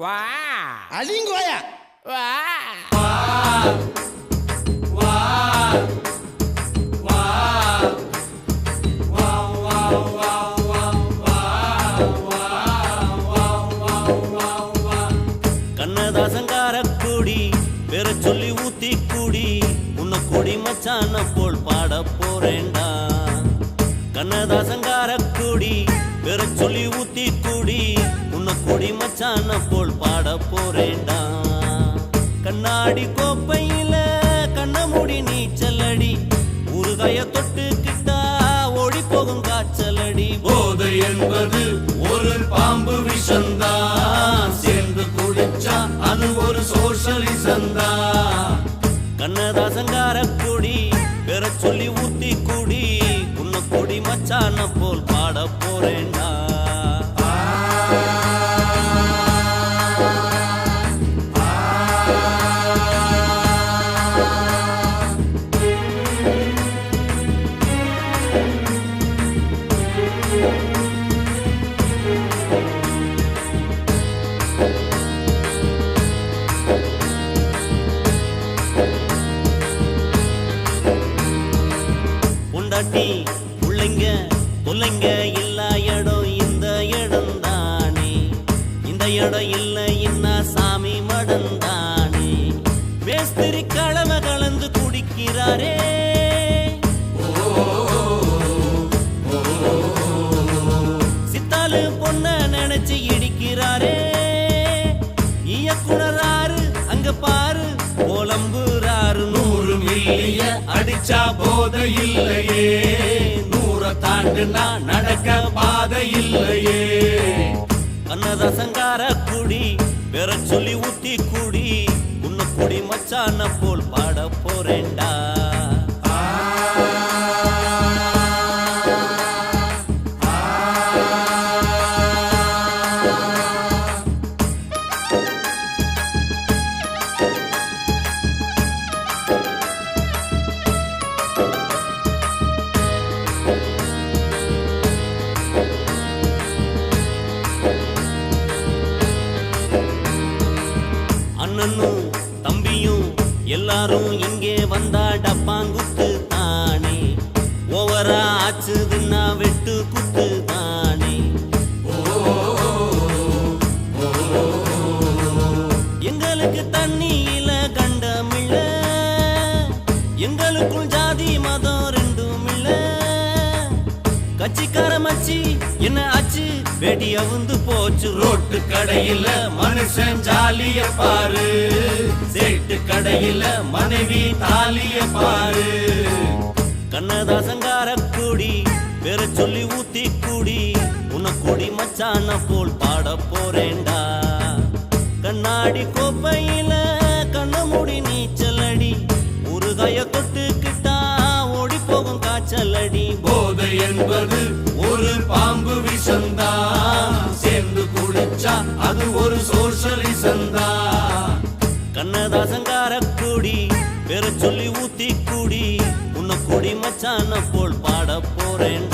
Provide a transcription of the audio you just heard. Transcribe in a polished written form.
வா அலிங்கோயா வா கண்ணதாசங்காரக்கூடி பெற சொல்லி ஊத்தி கூடி உன்னை கொடி மச்சான போல் பாட போறேண்டா. கண்ணதாசங்காரக்கூடி பெற சொல்லி ஊத்தி கூடி உன்னை கொடி மச்சான போல் பாட போறேண்டா. கண்ணாடி கோப்பையில கண்ண மூடி நீச்சலடி ஊறுகாய தொட்டு கிட்டா ஓடி போகும் காய்ச்சலடி. போதை என்பது ஒரு பாம்பு விஷந்தான், சேர்ந்து குடிச்சா அது ஒரு சோஷலிசந்தா. கண்ணதாசங்காரக்கூடி பெற சொல்லி ஊத்தி கூடி உன்னை கொடி மச்சான போல் பாட போறேண்டா. பொண்டாட்டி பிள்ளைங்க தொல்லைங்க இல்லா இடம் இந்த இடம் தானே, இந்த இடம் இல்லை என்ன சாமி மடம் தானே. மேஸ்திரி கலவை கலந்து குடிக்கிறாரே, சித்தாலு பொண்ண நினைச்சு இடிக்கிறாரே. இயக்குனராரு அங்க பாரு போலம்புறாரு. 100 மில்லிய அடிச்சா போதை இல்லையே, 100 தாண்டுனா நடக்க பாதை இல்லையே. கண்ணதாசங்காரக்கூடி பெற சொல்லி ஊத்தி கூடி உன்னை கொடி மச்சான போல் பாட போறேண்டா. அண்ணனும் தம்பியும் எல்லாரும் இங்கே வந்தா டப்பாங்குத்து தானே, ஓவரா ஆச்சுதுன்னா வெட்டு குத்து தானே. எங்களுக்கு தண்ணியில கண்டமில்ல, எங்களுக்குள் ஜாதி மதம் ரெண்டும் இல்ல. கட்சிக்கார மச்சி என்ன ஆச்சு வெடி அவுந்து போச்சு. ரோட்டு கடையில மனுஷன் ஜாலிய பாரு, சேட்டு கடையில மனைவி தாலிய பாரு. கண்ணதாசங்காரக்கூடி பெற சொல்லி ஊத்தி கூடி உன்னை கொடி மச்சான போல் பாட போறேண்டா. கண்ணாடி கோப்பையில கண்ண மூடி நீச்சலடி ஊறுகாய தொட்டு கிட்டா ஓடி போகும் காய்ச்சலடி. போதை என்பது ஒரு பாம்பு விஷந்தா, சேர்ந்து குடிச்சா அது ஒரு சோஷலிசந்தா. கண்ணதாசங்காரக்கூடி பெற சொல்லி ஊத்தி கூடி உன்னை கொடி மச்சான போல் பாட போறேன்.